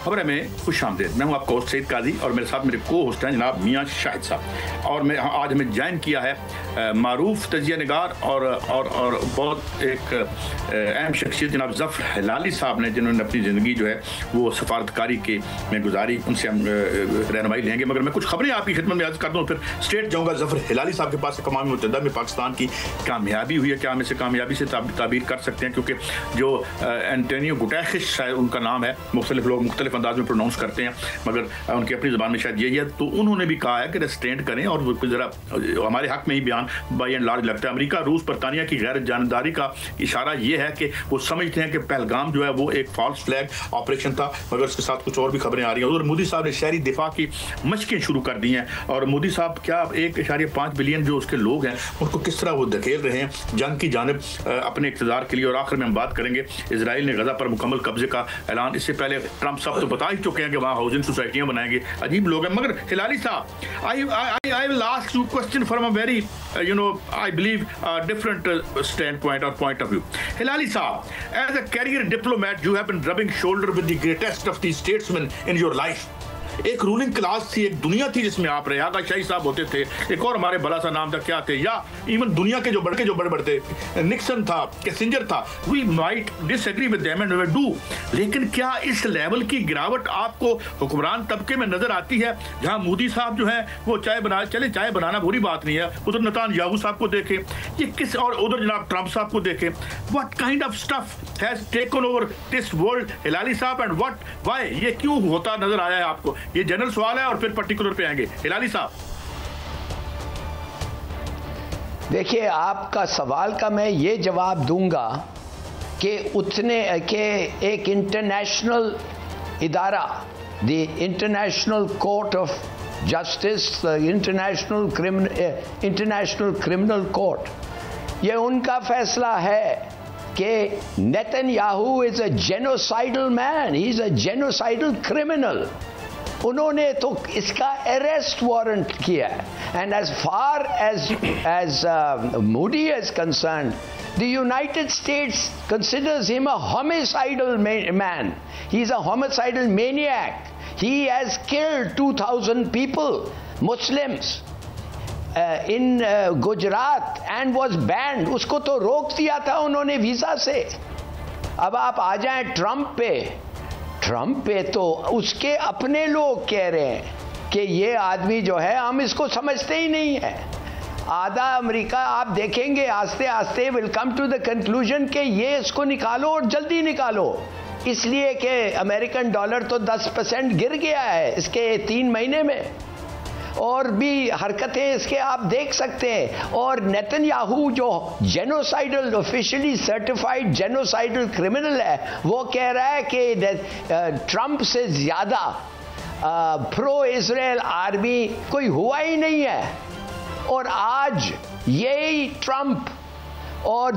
खबर में खुश आमदेद। मैं हूं आपका होस्ट सईद काजी और मेरे साथ मेरे को होस्ट हैं जनाब मियां शाहिद साहब। और मैं आज हमें ज्वाइन किया है मारूफ तजिया निगार और बहुत एक अहम शख्सियत जनाब ज़फ़र हिलाली साहब ने, जिन्होंने अपनी ज़िंदगी जो है वो सफारतकारी के में गुजारी। उनसे हम रहनुमाई लेंगे, मगर मैं कुछ खबरें आपकी खिदमत में अर्ज़ कर दूँ, फिर स्ट्रेट जाऊँगा ज़फ़र हिलाली साहब के पास। अक़वाम मुत्तहिदा में पाकिस्तान की कामयाबी हुई है, क्या हम इसे कामयाबी से ताबीर कर सकते हैं? क्योंकि जो एंटोनियो गुटेरेस शायद उनका नाम है, मुख्तलिफ लोग मुख्तलिफ अंदाज में प्रोनाउंस करते हैं, मगर उनकी अपनी ज़बान में शायद यही है। तो उन्होंने भी कहा है कि रेस्ट्रेंट करें और ज़रा हमारे हक में ही बयान बाई एंड लार्ज लगता है। अमेरिका, रूस, बरतानिया की गैर जानबदारी का इशारा ये है कि वो समझते हैं कि पहलगाम जो है वो एक फॉल्स फ्लैग ऑपरेशन था, मगर उसके साथ कुछ और भी खबरें आ रही हैं। उधर मोदी साहब ने शहरी दिफा की मशकें शुरू कर दी हैं, और मोदी साहब क्या 1.5 बिलियन जो उसके लोग हैं उनको किस तरह वो धकेल रहे हैं जंग की जानिब अपने इक़्तिदार के लिए। और आखिर में हम बात करेंगे इजराइल ने गजा पर मुकम्मल कब्जे का ऐलान। इससे पहले ट्रंप साहब तो बता ही चुके हैं कि वहाँ हाउसिंग सोसाइटियाँ बनाएंगे। अजीब लोग हैं। मगर हिलाली साहब, I will ask you a question from a very I believe different standpoint or point of view. Hilali Saab, as a career diplomat, you have been rubbing shoulder with the greatest of these statesmen in your life. एक ruling class थी, एक दुनिया थी जिसमें आप रहे। आगा शाही साहब होते थे, एक और हमारे बड़ा सा नाम था, क्या थे, या इवन दुनिया के जो बड़े थे, निक्सन था, कैसिंजर था। We might disagree with them and we do, लेकिन क्या इस लेवल की गिरावट आपको हुक्मरान तबके में नजर आती है, जहां मोदी साहब जो है वो चाय बनाना बुरी बात नहीं है, उधर नेतन्याहू साहब को देखें, ये किस, और उधर जनाब ट्रंप साहब को देखें। What kind of stuff has taken over this world Hilali साहब, एंड व्हाट व्हाई, ये क्यों होता नजर आया है आपको? ये जनरल सवाल है और फिर पर्टिकुलर पे आएंगे। हिलाली साहब, देखिए, आपका सवाल का मैं ये जवाब दूंगा कि एक इंटरनेशनल इदारा, the international court of justice, international criminal court, ये उनका फैसला है कि Netanyahu is a genocidal man, he is a genocidal criminal. उन्होंने तो इसका अरेस्ट वारंट किया है। And as far as Modi is concerned, the United States considers him a homicidal man, he is a homicidal maniac, he has killed 2000 people, Muslims in Gujarat and was banned. उसको तो रोक दिया था उन्होंने वीजा से। अब आप आ जाएं ट्रंप पे तो उसके अपने लोग कह रहे हैं कि ये आदमी जो है, हम इसको समझते ही नहीं है। आधा अमेरिका आप देखेंगे आस्ते आस्ते will come to the conclusion कि ये इसको निकालो और जल्दी निकालो, इसलिए कि अमेरिकन डॉलर तो 10% गिर गया है इसके 3 महीने में, और भी हरकतें इसके आप देख सकते हैं। और नेतन्याहू जो genocidal, officially certified genocidal criminal है, वो कह रहा है कि ट्रंप से ज्यादा प्रो इजराइल आर्मी कोई हुआ ही नहीं है। और आज यही ट्रंप और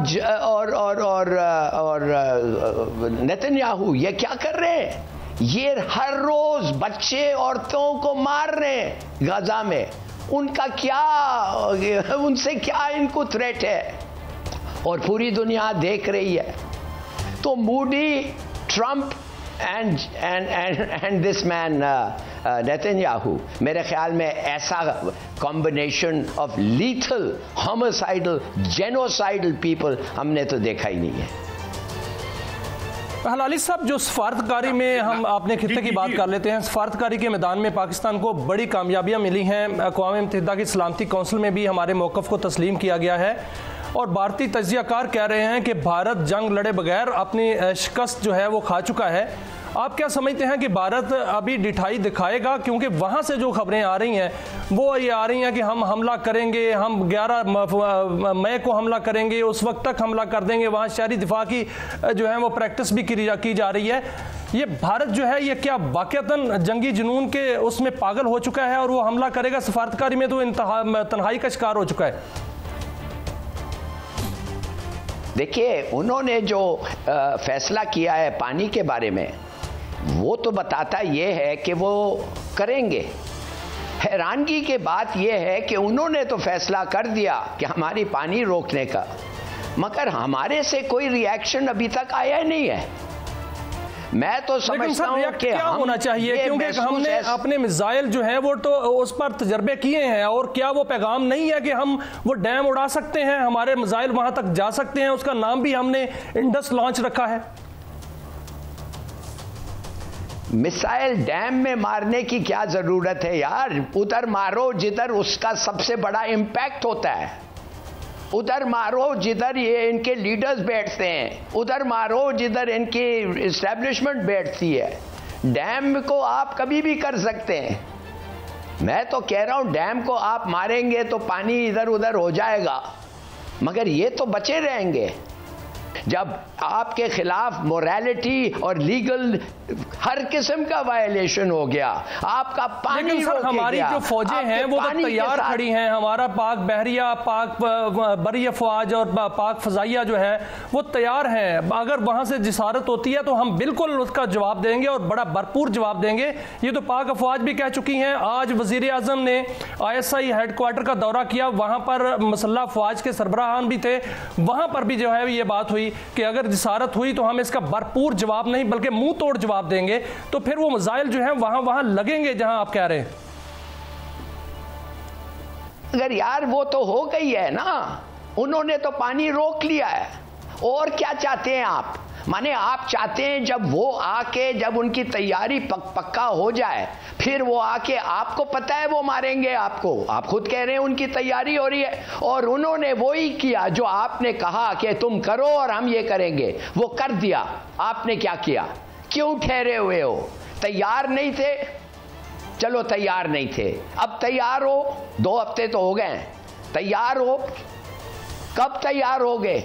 नेतन्याहू ये क्या कर रहे हैं? ये हर रोज बच्चे औरतों को मार रहे हैं गाजा में। उनका क्या, उनसे क्या इनको थ्रेट है? और पूरी दुनिया देख रही है। तो Modi, Trump and this man Netanyahu, मेरे ख्याल में ऐसा combination of lethal, homicidal, genocidal people हमने तो देखा ही नहीं है। हिलाली साहब, जो सफारतकारी में हम अपने खित्ते की बात कर लेते हैं, सफारतकारी के मैदान में पाकिस्तान को बड़ी कामयाबियां मिली हैं। अक़वाम मुत्तहिदा की सलामती कौंसिल में भी हमारे मौक़िफ़ को तस्लीम किया गया है, और भारतीय तज्ज़ियाकार कह रहे हैं कि भारत जंग लड़े बगैर अपनी शिकस्त जो है वो खा चुका है। आप क्या समझते हैं कि भारत अभी डिठाई दिखाएगा? क्योंकि वहाँ से जो खबरें आ रही हैं वो ये आ रही हैं कि हम हमला करेंगे, हम 11 मई को हमला करेंगे, उस वक्त तक हमला कर देंगे। वहाँ शहरी दिफा की जो है वो प्रैक्टिस भी की जा रही है। ये भारत जो है ये क्या वाक़तन जंगी जुनून के उसमें पागल हो चुका है और वो हमला करेगा? सफारतकारी में तो तन्हाई का शिकार हो चुका है। देखिए, उन्होंने जो फैसला किया है पानी के बारे में, वो तो बताता ये है कि वो करेंगे। हैरानगी की बात यह है कि उन्होंने तो फैसला कर दिया कि हमारी पानी रोकने का, मगर हमारे से कोई रिएक्शन अभी तक आया नहीं है। मैं तो समझता हूं कि क्या होना चाहिए, क्योंकि हमने अपने मिसाइल जो है वो तो उस पर तजर्बे किए हैं, और क्या वो पैगाम नहीं है कि हम वो डैम उड़ा सकते हैं, हमारे मिसाइल वहां तक जा सकते हैं, उसका नाम भी हमने इंडस लॉन्च रखा है। मिसाइल डैम में मारने की क्या जरूरत है यार, उधर मारो जिधर उसका सबसे बड़ा इंपैक्ट होता है, उधर मारो जिधर ये इनके लीडर्स बैठते हैं, उधर मारो जिधर इनकी एस्टेब्लिशमेंट बैठती है। डैम को आप कभी भी कर सकते हैं, मैं तो कह रहा हूं डैम को आप मारेंगे तो पानी इधर उधर हो जाएगा, मगर ये तो बचे रहेंगे। जब आपके खिलाफ मोरालिटी और लीगल हर किस्म का वायलेशन हो गया, आपका पानी सर, हमारी जो फौजें हैं वो तो तैयार खड़ी हैं, हमारा पाक बहरिया, पाक बरी अफवाज और पाक फजाइया जो है वो तैयार हैं। अगर वहां से जिसारत होती है तो हम बिल्कुल उसका जवाब देंगे और बड़ा भरपूर जवाब देंगे। ये तो पाक अफवाज भी कह चुकी हैं। आज वजीर आजम ने ISI हेडक्वार्टर का दौरा किया, वहां पर मसल्ह अफवाज के सरबराहान भी थे, वहां पर भी जो है ये बात हुई कि अगर जिसारत हुई तो हम इसका भरपूर जवाब नहीं बल्कि मुंह तोड़ जवाब देंगे। तो फिर वो मिसाइल जो है वहां लगेंगे जहां आप कह रहे हैं। अगर यार वो तो हो गई है ना, उन्होंने तो पानी रोक लिया है, और क्या चाहते हैं आप? माने आप चाहते हैं जब वो आके, जब उनकी तैयारी पक्का हो जाए, फिर वो आके, आपको पता है वो मारेंगे आपको, आप खुद कह रहे हैं उनकी तैयारी हो रही है, और उन्होंने वो ही किया जो आपने कहा कि तुम करो और हम ये करेंगे, वो कर दिया। आपने क्या किया? क्यों ठहरे हुए हो? तैयार नहीं थे? चलो तैयार नहीं थे, अब तैयार हो, 2 हफ्ते तो हो गए, तैयार हो, कब तैयार होगे?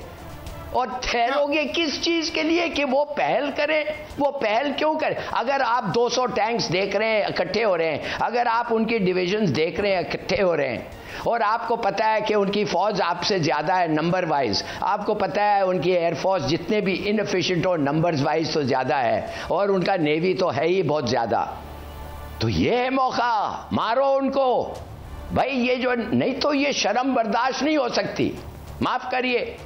और ठहरोगे किस चीज के लिए कि वो पहल करें? वो पहल क्यों करें? अगर आप 200 टैंक्स देख रहे हैं इकट्ठे हो रहे हैं, अगर आप उनकी डिविजन्स देख रहे हैं इकट्ठे हो रहे हैं, और आपको पता है कि उनकी फौज आपसे ज्यादा है नंबर वाइज, आपको पता है उनकी एयरफोर्स जितने भी इनएफिशिएंट हो नंबर्स वाइज तो ज्यादा है, और उनका नेवी तो है ही बहुत ज्यादा, तो ये है मौका, मारो उनको भाई। ये जो नहीं तो ये शर्म बर्दाश्त नहीं हो सकती, माफ करिए,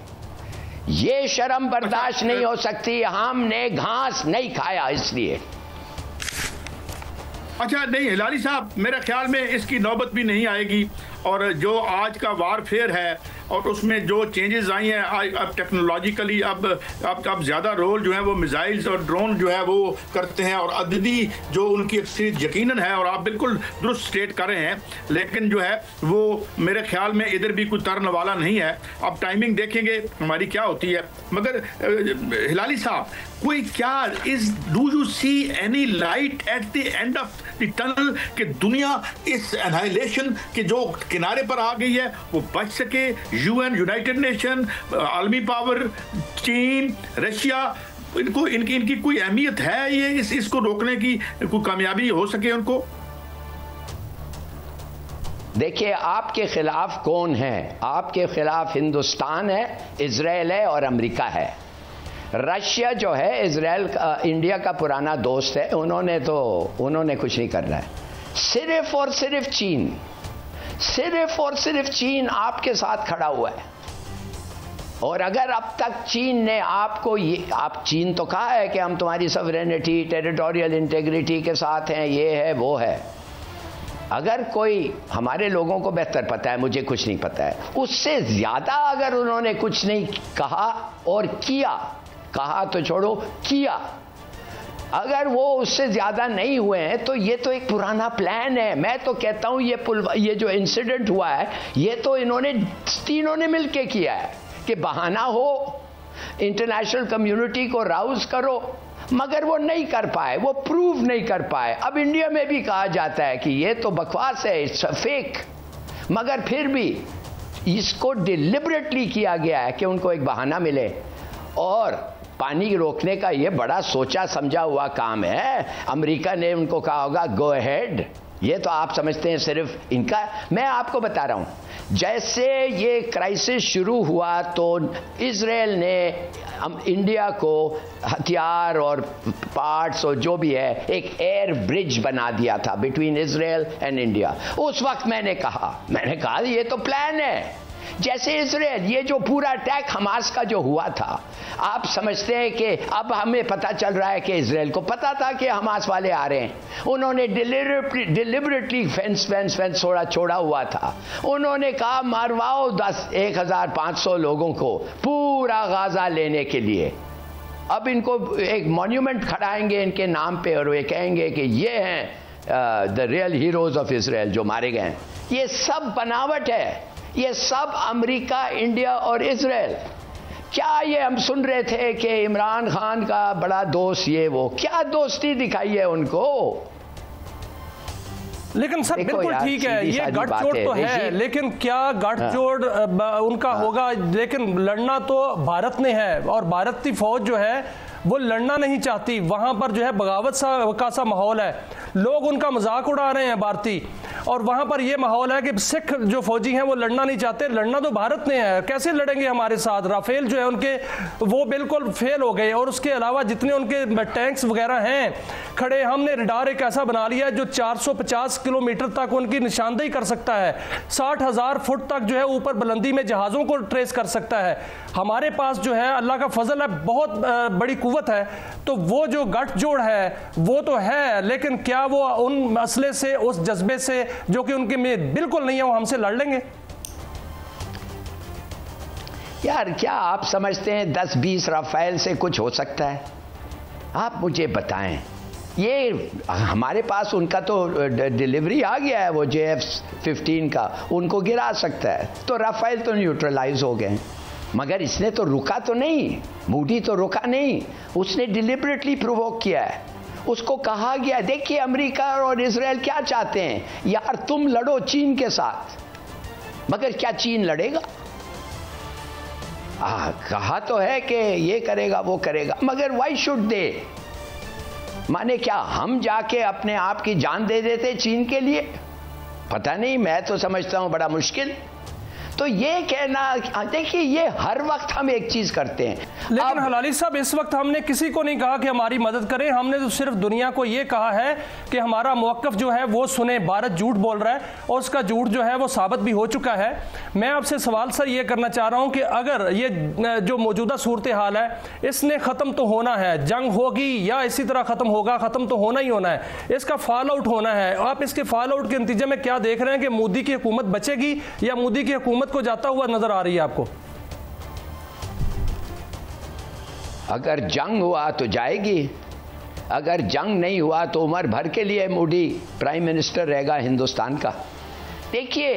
ये शर्म बर्दाश्त नहीं हो सकती। हमने घास नहीं खाया इसलिए। अच्छा नहीं हिलाली साहब, मेरे ख्याल में इसकी नौबत भी नहीं आएगी, और जो आज का वारफेयर है और उसमें जो चेंजेस आई हैं अब टेक्नोलॉजिकली, अब ज़्यादा रोल जो है वो मिसाइल्स और ड्रोन जो है वो करते हैं, और अददी जो उनकी अक्सरियत यकीनन है, और आप बिल्कुल दुरुस्त स्टेट कर रहे हैं, लेकिन जो है वो मेरे ख्याल में इधर भी कोई तरन वाला नहीं है। अब टाइमिंग देखेंगे हमारी क्या होती है। मगर हिलाली साहब, कोई क्या do you see any light at the end of the tunnel कि दुनिया इस एनाइलेशन के जो किनारे पर आ गई है वो बच सके? UN, यूनाइटेड नेशन, आलमी पावर, चीन, रशिया, इनकी कोई अहमियत है ये इसको रोकने की, कोई कामयाबी हो सके उनको? देखिए, आपके खिलाफ कौन है? आपके खिलाफ हिंदुस्तान है, इजराइल है और अमेरिका है। रशिया जो है इजराइल इंडिया का पुराना दोस्त है, उन्होंने कुछ नहीं करना है। सिर्फ और सिर्फ चीन, सिर्फ और सिर्फ चीन आपके साथ खड़ा हुआ है। और अगर अब तक चीन ने आपको चीन तो कहा है कि हम तुम्हारी सॉवरेनिटी, टेरिटोरियल इंटेग्रिटी के साथ हैं, ये है वो है। अगर कोई, हमारे लोगों को बेहतर पता है, मुझे कुछ नहीं पता है, उससे ज्यादा अगर उन्होंने कुछ नहीं कहा और किया, कहा तो छोड़ो, किया, अगर वो उससे ज्यादा नहीं हुए हैं तो ये तो एक पुराना प्लान है। मैं तो कहता हूं ये जो इंसिडेंट हुआ है ये तो इन्होंने तीनों ने मिलके किया है कि बहाना हो, इंटरनेशनल कम्युनिटी को राउज करो, मगर वो नहीं कर पाए, वो प्रूव नहीं कर पाए। अब इंडिया में भी कहा जाता है कि ये तो बकवास है, इट्स फेक, मगर फिर भी इसको डिलिबरेटली किया गया है कि उनको एक बहाना मिले। और पानी रोकने का ये बड़ा सोचा समझा हुआ काम है। अमेरिका ने उनको कहा होगा गो अहेड, ये तो आप समझते हैं सिर्फ इनका। मैं आपको बता रहा हूं, जैसे ये क्राइसिस शुरू हुआ तो इजराइल ने इंडिया को हथियार और पार्ट्स और जो भी है एक एयर ब्रिज बना दिया था बिटवीन इजराइल एंड इंडिया। उस वक्त मैंने कहा ये तो प्लान है, जैसे इसराइल, ये जो पूरा अटैक हमास का जो हुआ था, आप समझते हैं कि अब हमें पता चल रहा है कि इसराइल को पता था कि हमास वाले आ रहे हैं, उन्होंने डिलिबरेटली फेंस थोड़ा छोड़ा हुआ था, उन्होंने कहा मारवाओ 1500 लोगों को पूरा गाजा लेने के लिए। अब इनको एक मॉन्यूमेंट खड़ाएंगे इनके नाम पे और वे कहेंगे कि ये हैं the real heroes of Israel जो मारे गए हैं। ये सब बनावट है, ये सब अमेरिका, इंडिया और इसराइल। क्या ये हम सुन रहे थे कि इमरान खान का बड़ा दोस्त ये वो, क्या दोस्ती दिखाई है उनको? लेकिन सर बिल्कुल ठीक है, ये गठजोड़ तो है, लेकिन क्या गठजोड़ उनका होगा? लेकिन लड़ना तो भारत ने है और भारत की फौज जो है वो लड़ना नहीं चाहती। वहां पर जो है बगावत सा माहौल है, लोग उनका मजाक उड़ा रहे हैं भारतीय, और वहां पर यह माहौल है कि सिख जो फौजी हैं वो लड़ना नहीं चाहते। लड़ना तो भारत ने है, कैसे लड़ेंगे हमारे साथ? राफेल जो है उनके वो बिल्कुल फेल हो गए, और उसके अलावा जितने उनके टैंक्स वगैरह हैं खड़े, हमने रडार एक ऐसा बना लिया है जो 450 किलोमीटर तक उनकी निशानदेही कर सकता है, 60,000 फुट तक जो है ऊपर बुलंदी में जहाज़ों को ट्रेस कर सकता है। हमारे पास जो है अल्लाह का फजल है, बहुत बड़ी कुव्वत है। तो वो जो गठजोड़ है वो तो है, लेकिन क्या वो उन मसले से, उस जज्बे से जो कि उनके में बिल्कुल नहीं है, वो हमसे लड़ लेंगे? यार क्या आप समझते हैं 10-20 राफेल से कुछ हो सकता है? आप मुझे बताएं। ये हमारे पास उनका तो डिलीवरी आ गया है, वो JF-15 का, उनको गिरा सकता है, तो राफेल तो न्यूट्रलाइज हो गए। मगर इसने तो रुका तो नहीं, मूडी तो रुका नहीं, उसने डिलिबरेटली प्रोवोक किया है। उसको कहा गया, देखिए अमेरिका और इजराइल क्या चाहते हैं, यार तुम लड़ो चीन के साथ, मगर क्या चीन लड़ेगा? कहा तो है कि ये करेगा वो करेगा, मगर व्हाई शुड दे? माने क्या हम जाके अपने आप की जान दे देते चीन के लिए? पता नहीं, मैं तो समझता हूं बड़ा मुश्किल। तो ये कहना, देखिए ये हर वक्त हम एक चीज करते हैं। लेकिन हलाली साहब, इस वक्त हमने किसी को नहीं कहा कि हमारी मदद करें, हमने तो सिर्फ दुनिया को ये कहा है कि हमारा मौक़िफ़ जो है वो सुने। भारत झूठ बोल रहा है और उसका झूठ जो है वो साबित भी हो चुका है। मैं आपसे सवाल सर ये करना चाह रहा हूँ कि अगर ये जो मौजूदा सूरत हाल है इसने ख़त्म तो होना है, जंग होगी या इसी तरह ख़त्म होगा, ख़त्म तो होना ही होना है, इसका फॉल आउट होना है। आप इसके फॉल आउट के नतीजे में क्या देख रहे हैं कि मोदी की हुकूमत बचेगी या मोदी की हुकूमत को जाता हुआ नजर आ रही है आपको? अगर जंग हुआ तो जाएगी, अगर जंग नहीं हुआ तो उम्र भर के लिए मोदी प्राइम मिनिस्टर रहेगा हिंदुस्तान का। देखिए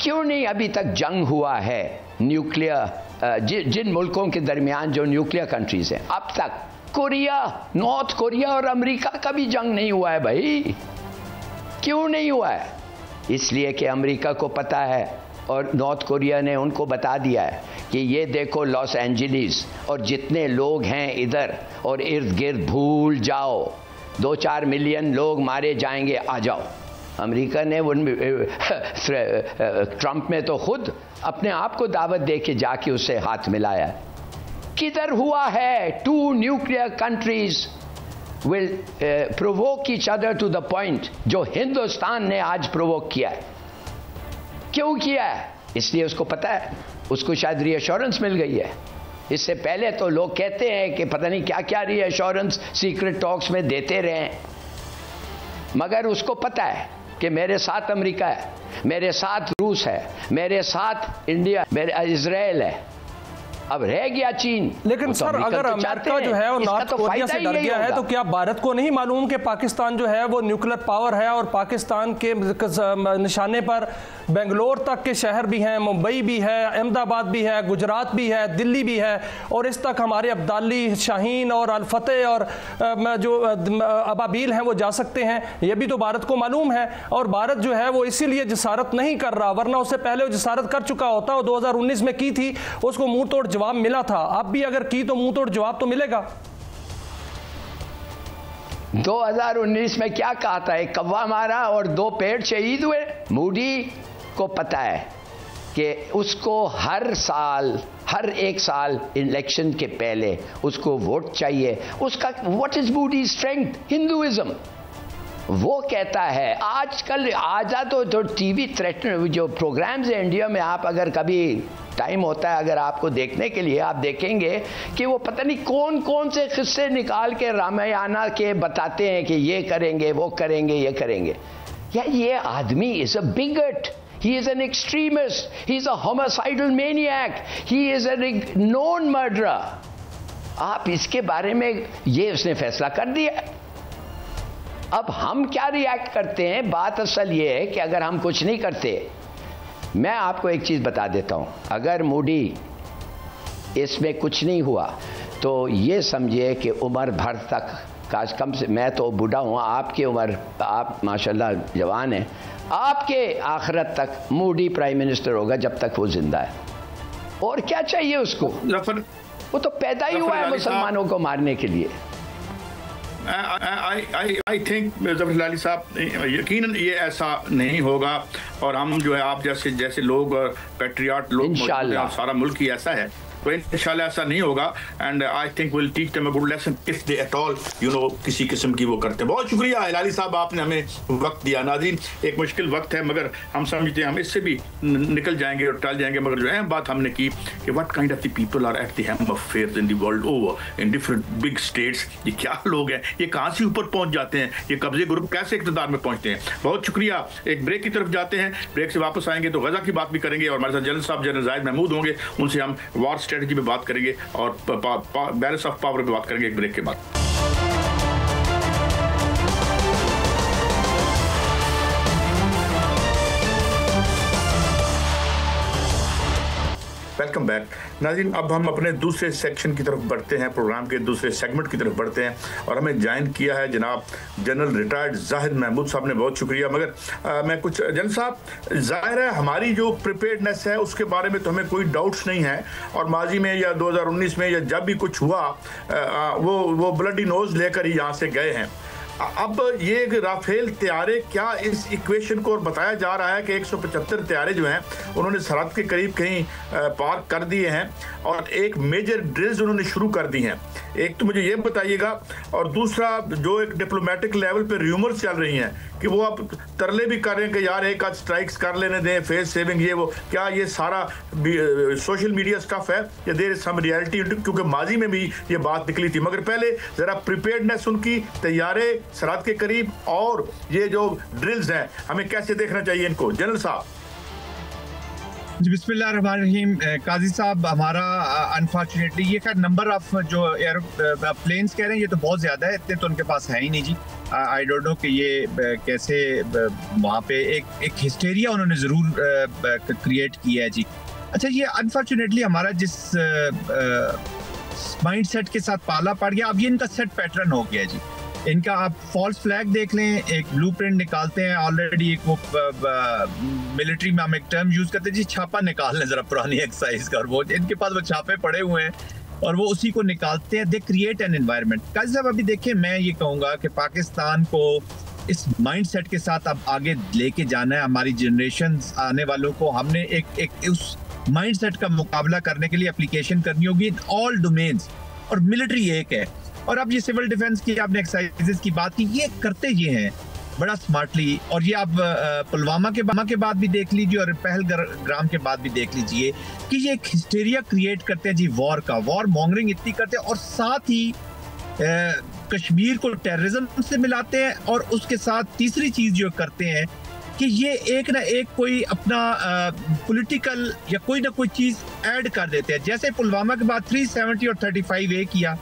क्यों नहीं अभी तक जंग हुआ है न्यूक्लियर, जिन मुल्कों के दरमियान जो न्यूक्लियर कंट्रीज हैं, अब तक कोरिया, नॉर्थ कोरिया और अमेरिका का भी जंग नहीं हुआ है भाई। क्यों नहीं हुआ है? इसलिए कि अमेरिका को पता है और नॉर्थ कोरिया ने उनको बता दिया है कि ये देखो लॉस एंजलिस और जितने लोग हैं इधर और इर्द गिर्द भूल जाओ, 2-4 मिलियन लोग मारे जाएंगे, आ जाओ। अमेरिका ने ट्रंप में तो खुद अपने आप को दावत दे के जाके उससे हाथ मिलाया। किधर हुआ है? 2 nuclear countries will provoke each other to the point जो हिंदुस्तान ने आज प्रोवोक किया है। क्यों किया है? इसलिए उसको पता है, उसको शायद रीअश्योरेंस मिल गई है। इससे पहले तो लोग कहते हैं कि पता नहीं क्या क्या रीअश्योरेंस सीक्रेट टॉक्स में देते रहे, मगर उसको पता है कि मेरे साथ अमेरिका है, मेरे साथ रूस है, मेरे साथ इंडिया, मेरे इजराइल है, अब रह गया चीन। लेकिन सर अगर अमेरिका जो है वो नॉर्थ कोरिया से डर गया है तो क्या भारत को नहीं मालूम कि पाकिस्तान जो है वो न्यूक्लियर पावर है और पाकिस्तान के निशाने पर बेंगलोर तक के शहर भी हैं, मुंबई भी है, अहमदाबाद भी है, गुजरात भी है, दिल्ली भी है, और इस तक हमारे अब्दाली, शाहीन और अल-फतेह और जो अबाबील हैं वो जा सकते हैं। ये भी तो भारत को मालूम है और भारत जो है वो इसीलिए जसारत नहीं कर रहा, वरना उससे पहले वो जसारत कर चुका होता। वो 2019 में की थी, उसको मुंह तोड़ जवाब मिला था। अब भी अगर की तो मुंह तोड़ जवाब तो मिलेगा। 2019 में क्या कहा था? एक कौवा मारा और 2 पेड़ शहीद हुए। मोदी को पता है कि उसको हर साल, हर एक साल इलेक्शन के पहले उसको वोट चाहिए। उसका what is Modi strength? Hinduism. वो कहता है आजकल आज़ाद तो टीवी थ्रेटन जो प्रोग्राम्स है इंडिया में, आप अगर कभी टाइम होता है अगर आपको देखने के लिए, आप देखेंगे कि वो पता नहीं कौन कौन से किस्से निकाल के रामायण के बताते हैं कि ये करेंगे, वो करेंगे, ये करेंगे। यार ये आदमी is a wicket, he is an extremist, he is a homicidal maniac, he is a known murderer। आप इसके बारे में ये उसने फैसला कर दिया। अब हम क्या रिएक्ट करते हैं? बात असल ये है कि अगर हम कुछ नहीं करते, मैं आपको एक चीज़ बता देता हूं, अगर मूडी इसमें कुछ नहीं हुआ तो ये समझिए कि उम्र भर तक, कम से मैं तो बूढ़ा हूँ, आपकी उम्र, आप माशाल्लाह जवान हैं, आपके आखिरत तक मूडी प्राइम मिनिस्टर होगा जब तक वो जिंदा है। और क्या चाहिए उसको? वो तो पैदा ही हुआ है मुसलमानों को मारने के लिए। आई थिंक जफर लाली साहब, यकीनन ये ऐसा नहीं होगा, और हम जो है आप जैसे लोग, पैट्रियट लोग, सारा मुल्क ही ऐसा है, तो इंशाल्लाह ऐसा नहीं होगा। And I think will teach them a good lesson if they at all किसी किस्म की वो करते हैं। बहुत शुक्रिया हिलाली साहब, आपने हमें वक्त दिया। नाज़रीन, एक मुश्किल वक्त है, मगर हम समझते हैं हम इससे भी निकल जाएंगे और टल जाएंगे। मगर जो अहम बात हमने की कि what kind of the people are at the helm of affairs in the world over in different big states. ये क्या लोग हैं, ये कहाँ से ऊपर पहुँच जाते हैं, ये कब्जे ग्रुप कैसे इक़्तिदार में पहुँचते हैं। बहुत शुक्रिया। एक ब्रेक की तरफ जाते हैं, ब्रेक से वापस आएंगे तो गजा की बात भी करेंगे, और हमारे साथ जनरल साहब जनरल जाहिद महमूद होंगे, उनसे हम वॉर स्ट्रेटजी पे बात करेंगे और बैलेंस ऑफ पावर पे बात करेंगे एक ब्रेक के बाद। वेलकम बैक नाज़रीन। अब हम अपने दूसरे सेक्शन की तरफ बढ़ते हैं, प्रोग्राम के दूसरे सेगमेंट की तरफ बढ़ते हैं, और हमें ज्वाइन किया है जनाब जनरल रिटायर्ड जाहिद महमूद साहब ने। बहुत शुक्रिया। मगर मैं कुछ जनरल साहब, जाहिर है हमारी जो प्रिपेयर्डनेस है उसके बारे में तो हमें कोई डाउट्स नहीं है, और माजी में या 2019 में या जब भी कुछ हुआ वो ब्लडी नोज लेकर ही यहाँ से गए हैं। अब ये राफेल तैयारे, क्या इस इक्वेशन को और बताया जा रहा है कि 175 तैयारे जो हैं उन्होंने सरहद के करीब कहीं पार्क कर दिए हैं, और एक मेजर ड्रिल्स उन्होंने शुरू कर दी हैं। एक तो मुझे ये बताइएगा, और दूसरा जो एक डिप्लोमेटिक लेवल पे र्यूमर्स चल रही हैं कि वो आप तरले भी कर रहे हैं कि यार एक आध स्ट्राइक्स कर लेने दें, फेस सेविंग, ये वो, क्या ये सारा सोशल मीडिया स्टफ है या देयर इज सम रियलिटी? क्योंकि माजी में भी ये बात निकली थी। मगर पहले जरा प्रिपेयर्डनेस उनकी, तैयारे सरहद के करीब, और ये जो ड्रिल्स हैं हमें कैसे देखना चाहिए इनको, जनरल साहब? जी बिस्मिल्लाहिर्रहमानिर्रहीम। काजी साहब, हमारा अनफॉर्चुनेटली ये खैर नंबर ऑफ जो एयर प्लेन्स कह रहे हैं ये तो बहुत ज़्यादा है, इतने तो उनके पास है ही नहीं जी। आई डोंट नो कि ये कैसे वहाँ पे एक हिस्टेरिया उन्होंने ज़रूर क्रिएट किया है जी। अच्छा, ये अनफॉर्चुनेटली हमारा जिस माइंड सेट के साथ पाला पड़ गया, अब ये इनका सेट पैटर्न हो गया जी। इनका आप फॉल्स फ्लैग देख लें, एक ब्लूप्रिंट निकालते हैं ऑलरेडी, एक वो मिलिट्री में हम एक टर्म यूज करते हैं जी, छापा निकाल लें जरा पुरानी एक्सरसाइज का, और वो इनके पास वो छापे पड़े हुए हैं और वो उसी को निकालते हैं। They create an environment. Qazi साहब, अभी देखिए, मैं ये कहूँगा कि पाकिस्तान को इस माइंडसेट के साथ अब आगे लेके जाना है। हमारी जनरेशन आने वालों को हमने एक उस माइंडसेट का मुकाबला करने के लिए एप्लीकेशन करनी होगी इन ऑल डोमेन्स, और मिलिट्री एक है। और अब ये सिविल डिफेंस की आपने एक्सरसाइजेस की बात की, ये करते ये हैं बड़ा स्मार्टली, और ये आप पुलवामा के बाद भी देख लीजिए और पहलगाम के बाद भी देख लीजिए कि ये एक हिस्टेरिया क्रिएट करते हैं जी, वॉर मॉन्गरिंग इतनी करते हैं, और साथ ही कश्मीर को टेररिज्म से मिलाते हैं, और उसके साथ तीसरी चीज जो करते हैं कि ये एक ना एक कोई अपना पॉलिटिकल या कोई ना कोई चीज ऐड कर देते हैं। जैसे पुलवामा के बाद 370 और 35A किया,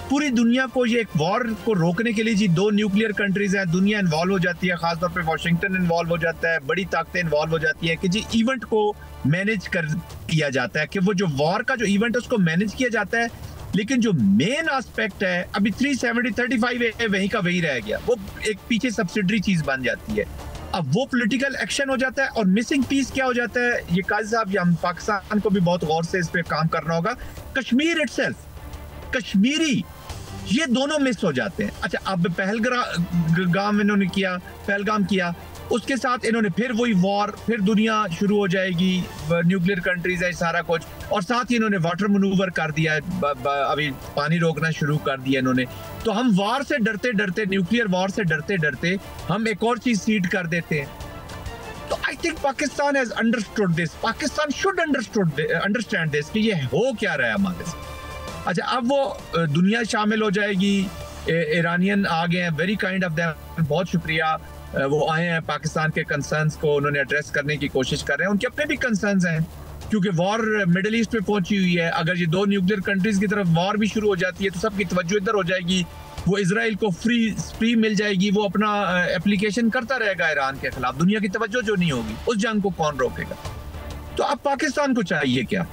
पूरी दुनिया को ये एक वॉर को रोकने के लिए जी 2 न्यूक्लियर कंट्रीज हैं, दुनिया इन्वॉल्व हो जाती है, खासतौर पे वाशिंगटन इन्वॉल्व हो जाता है, बड़ी ताकतें इन्वॉल्व हो जाती है कि जी इवेंट को मैनेज कर किया जाता है, कि वो जो वॉर का जो इवेंट है उसको मैनेज किया जाता है। लेकिन जो मेन एस्पेक्ट है अभी 370 35A वहीं का वही रह गया, वो एक पीछे सब्सिडरी चीज बन जाती है। अब वो पॉलिटिकल एक्शन हो जाता है, और मिसिंग पीस क्या हो जाता है, ये काजी साहब, ये हम पाकिस्तान को भी बहुत गौर से इस पे काम करना होगा। कश्मीर इटसेल्फ, कश्मीरी, ये दोनों मिस हो जाते हैं। अच्छा, अब पहलगाम इन्होंने किया, पहलगाम किया, उसके साथ इन्होंने फिर वही वॉर, फिर दुनिया शुरू हो जाएगी, न्यूक्लियर कंट्रीज है सारा कुछ, और साथ ही इन्होंने वाटर मनूवर कर दिया, अभी पानी रोकना शुरू कर दिया इन्होंने। तो हम वार से डरते डरते, न्यूक्लियर वार से डरते डरते हम एक और चीज सीड कर देते हैं। तो I think Pakistan has understood this, Pakistan should understand this कि ये हो क्या रहा है हमारे साथ। अच्छा, अब वो दुनिया शामिल हो जाएगी, ईरानियन आ गए हैं, वेरी काइंड ऑफ देम, बहुत शुक्रिया, वो आए हैं, पाकिस्तान के कंसर्न्स को उन्होंने एड्रेस करने की कोशिश कर रहे हैं। उनके अपने भी कंसर्न्स हैं क्योंकि वॉर मिडिल ईस्ट में पहुंची हुई है। अगर ये दो न्यूक्लियर कंट्रीज की तरफ वॉर भी शुरू हो जाती है तो सबकी तवज्जो इधर हो जाएगी, वो इजराइल को फ्री मिल जाएगी, वो अपना एप्लीकेशन करता रहेगा ईरान के खिलाफ, दुनिया की तवज्जो जो नहीं होगी, उस जंग को कौन रोकेगा। तो अब पाकिस्तान को चाहिए क्या?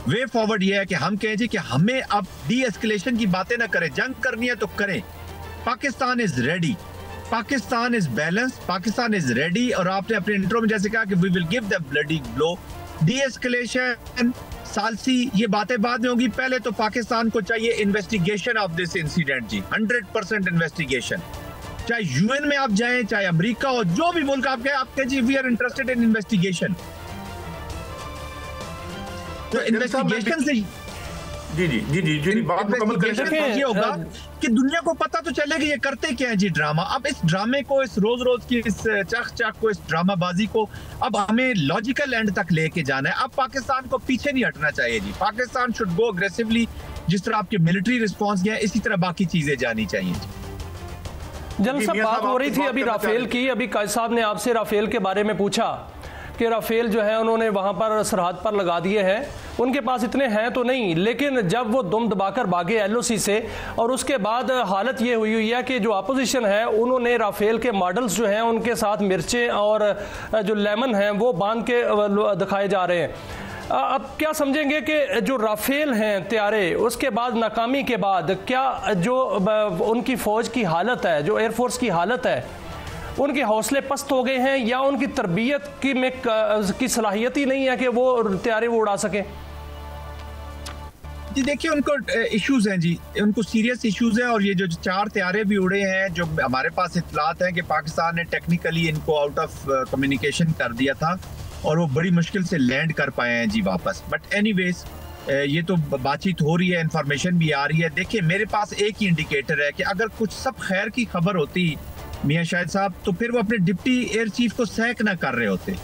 वे फॉरवर्ड ये है कि हम कहें जी कि हमें अब डी एस्केलेशन की बातें ना करें, जंग करनी है तो करें। Pakistan is ready, Pakistan is balance, Pakistan is ready. और आपने अपने इंट्रो में जैसे कहा कि we will give the bloody blow, de-escalation, सालसी, ये बातें बाद में होगी। पहले तो पाकिस्तान को चाहिए इन्वेस्टिगेशन ऑफ दिस इंसिडेंट जी, 100% इन्वेस्टिगेशन। चाहे यूएन में आप जाएं, चाहे अमेरिका हो, जो भी मुल्क आपके जी we are interested in investigation. तो इन्वेस्टिगेशन से जी बात मुकम्मल करें। ये होगा कि दुनिया को पता तो चले कि ये करते क्या है जी ड्रामा। अब इस ड्रामे को, इस रोज रोज की इस चक को, इस ड्रामाबाजी को अब हमें लॉजिकल एंड तक लेके जाना है। अब पाकिस्तान को पीछे नहीं हटना चाहिए जी, पाकिस्तान शुड गो अग्रेसिवली। जिस तरह आपके मिलिट्री रिस्पॉन्स गया, इसी तरह बाकी चीजें जानी चाहिए जी। जनरल साहब, बात हो रही थी अभी राफेल की, अभी कायद साहब ने आपसे राफेल के बारे में पूछा कि राफेल जो है उन्होंने वहाँ पर सरहद पर लगा दिए हैं, उनके पास इतने हैं तो नहीं, लेकिन जब वो दुम दबाकर भागे एलओसी से, और उसके बाद हालत ये हुई है कि जो अपोजिशन है उन्होंने राफेल के मॉडल्स जो हैं उनके साथ मिर्चें और जो लेमन हैं वो बांध के दिखाए जा रहे हैं। अब क्या समझेंगे कि जो राफेल हैं त्यारे, उसके बाद नाकामी के बाद क्या जो उनकी फ़ौज की हालत है, जो एयरफोर्स की हालत है, उनके हौसले पस्त हो गए हैं या उनकी तरबियत की सलाहियत ही नहीं है कि वो त्यारे वो उड़ा सके? जी देखिए, उनको इश्यूज हैं जी, उनको सीरियस इश्यूज हैं। और ये जो 4 त्यारे भी उड़े हैं, जो हमारे पास इत्तलात हैं कि पाकिस्तान ने टेक्निकली इनको आउट ऑफ कम्युनिकेशन कर दिया था और वो बड़ी मुश्किल से लैंड कर पाए हैं जी वापस। बट एनीवेज, ये तो बातचीत हो रही है, इंफॉर्मेशन भी आ रही है। देखिए, मेरे पास एक ही इंडिकेटर है कि अगर कुछ सब खैर की खबर होती मियां शाहिद साहब, तो फिर वो अपने डिप्टी एयर चीफ को सैक ना कर रहे होते।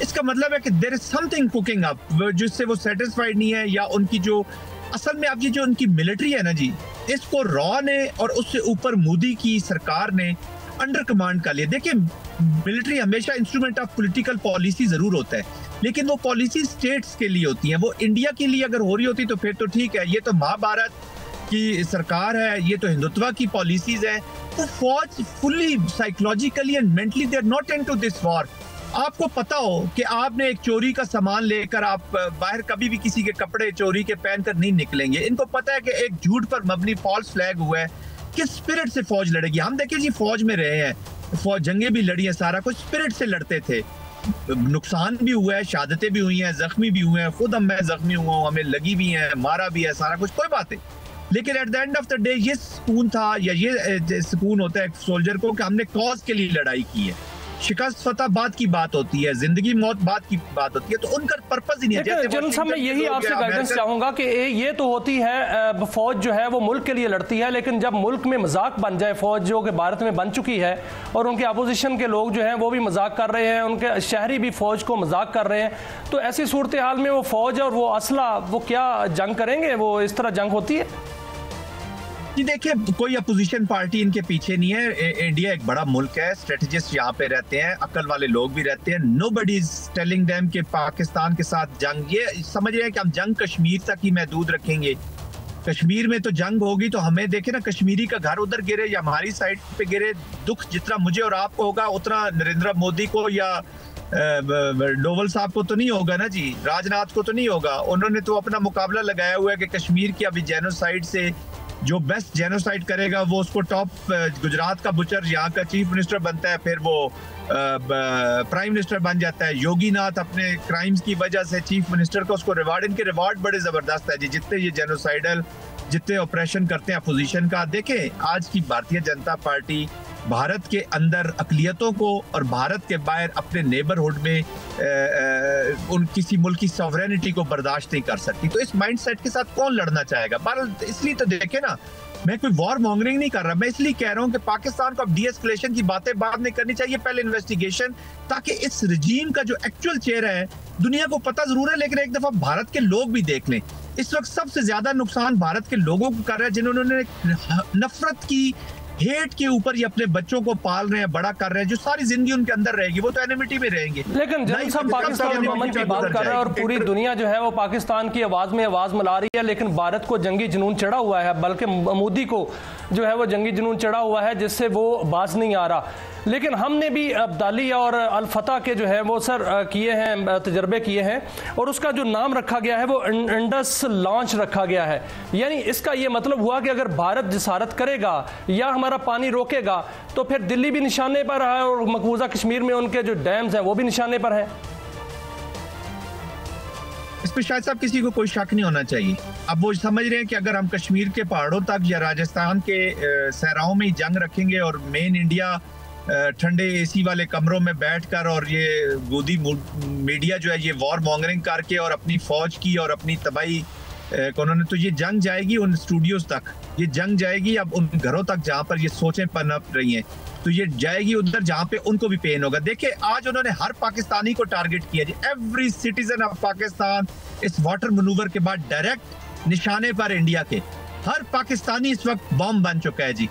इसका मतलब है कि there is something cooking up, जिससे वो सेटिस्फाइड नहीं है, या उनकी जो असल में अब ये जो उनकी मिलिट्री है ना जी, इसको रॉ ने और उससे ऊपर मोदी की सरकार ने अंडर कमांड कर लिया। देखिए, मिलिट्री हमेशा इंस्ट्रूमेंट ऑफ पॉलिटिकल पॉलिसी जरूर होता है, लेकिन वो पॉलिसी स्टेट्स के लिए होती है। वो इंडिया के लिए अगर हो रही होती तो फिर तो ठीक है, ये तो महाभारत की सरकार है, ये तो हिंदुत्व की पॉलिसीज है। तो फौज fully psychologically and mentally they are not into this war. आपको पता हो कि आपने एक चोरी का सामान लेकर आप बाहर कभी भी किसी के कपड़े चोरी के पहनकर नहीं निकलेंगे। इनको पता है कि एक झूठ पर मबनी फॉल्स फ्लैग हुआ है, किस स्पिरिट से फौज लड़ेगी। हम देखिए जी, फौज में रहे हैं, फौज जंगें भी लड़ी हैं, सारा कुछ स्पिरिट से लड़ते थे। नुकसान भी हुआ है, शहादतें भी हुई हैं, जख्मी भी हुए हैं, खुद मैं जख्मी हुआ हूँ, हमें लगी भी है, मारा भी है, सारा कुछ, कोई बात नहीं। लेकिन at the end of the day ये सुकून था, या ये सुकून होता है एक सोल्जर को कि हमने कॉज के लिए लड़ाई की है। शिकस्त फतह बात की बात होती है, जिंदगी मौत बात की बात होती है, तो उनका पर्पस ही नहीं है। जनरल साहब, मैं यही आपसे गाइडेंस चाहूंगा कि ये तो होती है फौज जो है वो मुल्क के लिए लड़ती है, लेकिन जब मुल्क में मजाक बन जाए फौज, जो कि भारत में बन चुकी है, और उनके अपोजिशन के लोग जो हैं वो भी मजाक कर रहे हैं, उनके शहरी भी फौज को मजाक कर रहे हैं, तो ऐसी सूरत हाल में वो फौज और वो असला वो क्या जंग करेंगे? वो इस तरह जंग होती है? जी देखिए, कोई अपोजिशन पार्टी इनके पीछे नहीं है। इंडिया एक बड़ा मुल्क है, स्ट्रेटेजिस्ट यहाँ पे रहते हैं, अकल वाले लोग भी रहते हैं। नोबडी इज टेलिंग देम कि पाकिस्तान के साथ जंग, ये समझ रहे हैं कि हम जंग कश्मीर तक ही महदूद रखेंगे। कश्मीर में तो जंग होगी तो हमें देखे ना, कश्मीरी का घर उधर गिरे या हमारी साइड पे गिरे, दुख जितना मुझे और आपको होगा उतना नरेंद्र मोदी को या डोवल साहब को तो नहीं होगा ना जी, राजनाथ को तो नहीं होगा। उन्होंने तो अपना मुकाबला लगाया हुआ है कि कश्मीर की अभी जेनोसाइड से जो बेस्ट जेनोसाइड करेगा वो उसको टॉप, गुजरात का बुचर यहाँ का चीफ मिनिस्टर बनता है, फिर वो प्राइम मिनिस्टर बन जाता है। योगी नाथ अपने क्राइम्स की वजह से चीफ मिनिस्टर को उसको रिवार्ड, इनके रिवार्ड बड़े जबरदस्त है जी, जितने ये जेनोसाइडल, जितने ऑपरेशन करते हैं अपोजिशन का। देखें, आज की भारतीय जनता पार्टी भारत के अंदर अकलियतों को और भारत के बाहर अपने नेबरहुड में उन किसी मुल्क की सॉवरेनिटी को बर्दाश्त नहीं कर सकती। तो इस माइंडसेट के साथ कौन लड़ना चाहेगा? इसलिए तो देखे ना मैं कोई वॉर मॉन्गरिंग नहीं कर रहा, मैं इसलिए कह रहा हूं कि पाकिस्तान को अब डीएस्केलेशन की बातें बाद में करनी चाहिए, पहले इन्वेस्टिगेशन, ताकि इस रजीम का जो एक्चुअल चेहरा है दुनिया को पता जरूर है, लेकिन एक दफा भारत के लोग भी देख लें। इस वक्त सबसे ज्यादा नुकसान भारत के लोगों को कर रहा है, जिन्होंने नफरत की, हेट के ऊपर ये अपने बच्चों को पाल रहे हैं, बड़ा कर रहे हैं, जो सारी जिंदगी उनके अंदर रहेगी, वो तो एनिमिटी में रहेंगे। लेकिन जब सब पाकिस्तान अमन की बात कर रहा है और पूरी दुनिया जो है वो पाकिस्तान की आवाज में आवाज मिला रही है, लेकिन भारत को जंगी जुनून चढ़ा हुआ है, बल्कि मोदी को जो है वो जंगी जुनून चढ़ा हुआ है, जिससे वो बाज नहीं आ रहा। लेकिन हमने भी अब्दाली और अल फतह के जो है वो सर किए हैं, तजर्बे किए हैं, और उसका जो नाम रखा गया है वो इंडस लॉन्च रखा गया है। यानी इसका ये मतलब हुआ कि अगर भारत जिसारत करेगा या हमारा पानी रोकेगा तो फिर दिल्ली भी निशाने पर है और मकबूजा कश्मीर में उनके जो डैम्स हैं वो भी निशाने पर है। इस पर शायद साहब किसी को कोई शक नहीं होना चाहिए। अब वो समझ रहे हैं कि अगर हम कश्मीर के पहाड़ों तक या राजस्थान के सहराओं में ही जंग रखेंगे और मेन इंडिया ठंडे एसी वाले कमरों में बैठकर और ये गोदी मीडिया जो है ये वॉर मॉन्गरिंग करके और अपनी फौज की और अपनी तबाही उन्होंने, तो ये जंग जाएगी उन स्टूडियोज तक, ये जंग जाएगी अब उन घरों तक जहां पर ये सोचें पनप रही हैं, तो ये जाएगी उधर जहां पे उनको भी पेन होगा। देखिए आज उन्होंने हर पाकिस्तानी को टारगेट किया जी, एवरी सिटीजन ऑफ पाकिस्तान इस वाटर मनूवर के बाद डायरेक्ट निशाने पर इंडिया के हर पाकिस्तानी इस वक्त बॉम्ब बन चुका है जी।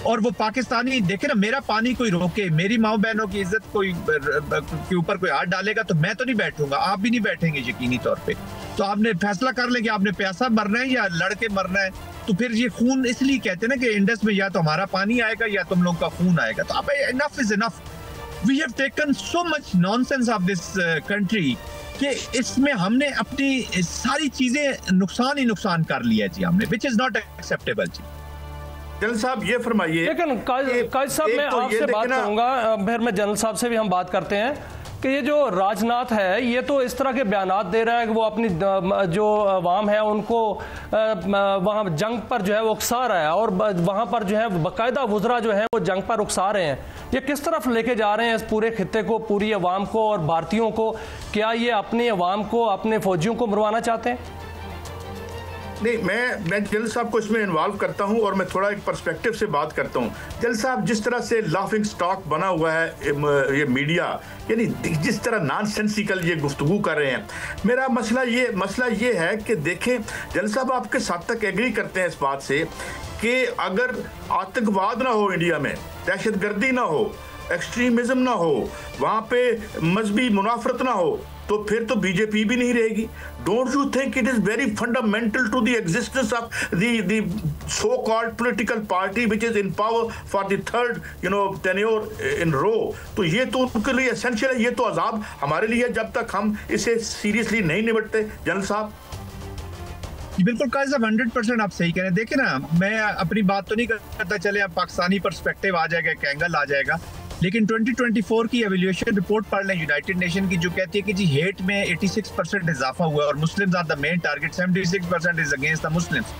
और वो पाकिस्तानी देखे ना, मेरा पानी कोई रोके, मेरी माँ बहनों की इज्जत कोई के ऊपर कोई हाथ डालेगा तो मैं तो नहीं बैठूंगा, आप भी नहीं बैठेंगे यकीनी तौर पे। तो आपने फैसला कर लें कि आपने प्यासा मरना है या लड़के मरना है, तो फिर ये खून इसलिए कहते हैं ना कि इंडस में या तो हमारा पानी आएगा या तुम लोग का खून आएगा। तो अब enough is enough, we have taken so much nonsense of this country कि इसमें हमने अपनी सारी चीजें नुकसान ही नुकसान कर लिया जी हमने, विच इज नॉट एक्सेप्टेबल जी। जनरल साहब ये फरमाइए, लेकिन काज साहब मैं आपसे बात करूंगा, फिर मैं जनरल साहब से भी हम बात करते हैं कि ये जो राजनाथ है ये तो इस तरह के बयानात दे रहा है कि वो अपनी जो अवाम है उनको वहाँ जंग पर जो है वो उकसा रहा है, और वहाँ पर जो है बाकायदा वुज़रा जो है वो जंग पर उकसा रहे हैं। ये किस तरफ लेके जा रहे हैं इस पूरे खित्ते को, पूरी अवाम को और भारतीयों को? क्या ये अपनी अवाम को, अपने फौजियों को मरवाना चाहते हैं? नहीं, मैं जनरल साहब को इसमें इन्वॉल्व करता हूं और मैं थोड़ा एक पर्सपेक्टिव से बात करता हूं। जनरल साहब जिस तरह से लाफिंग स्टॉक बना हुआ है ये मीडिया, यानी जिस तरह नॉनसेंसिकल ये गुफ्तगू कर रहे हैं, मेरा मसला ये है कि देखें जनरल साहब आपके साथ तक एग्री करते हैं इस बात से कि अगर आतंकवाद ना हो इंडिया में, दहशतगर्दी ना हो, एक्सट्रीमिज्म ना हो, वहाँ पे मजहबी मुनाफरत ना हो, तो फिर तो बीजेपी भी नहीं रहेगी। Don't you think it is very fundamental to the existence of the so called political party which is in power for the third tenure in row? तो ये तो उनके लिए एसेंशियल है, ये तो अजाब हमारे लिए जब तक हम इसे सीरियसली नहीं निपटते। जनरल साहब बिल्कुल काजी साहब 100% आप सही कह रहे हैं। देखिए ना, मैं अपनी बात तो नहीं करता, चले अब पाकिस्तानी पर्सपेक्टिव आ जाएगा, एक एंगल आ जाएगा, लेकिन 2024 की एवेल्यूएशन रिपोर्ट पढ़ लें यूनाइटेड नेशन की, जो कहती है कि जी हेट में 86% इजाफा हुआ और Muslims are the main target, 76% is against the Muslims.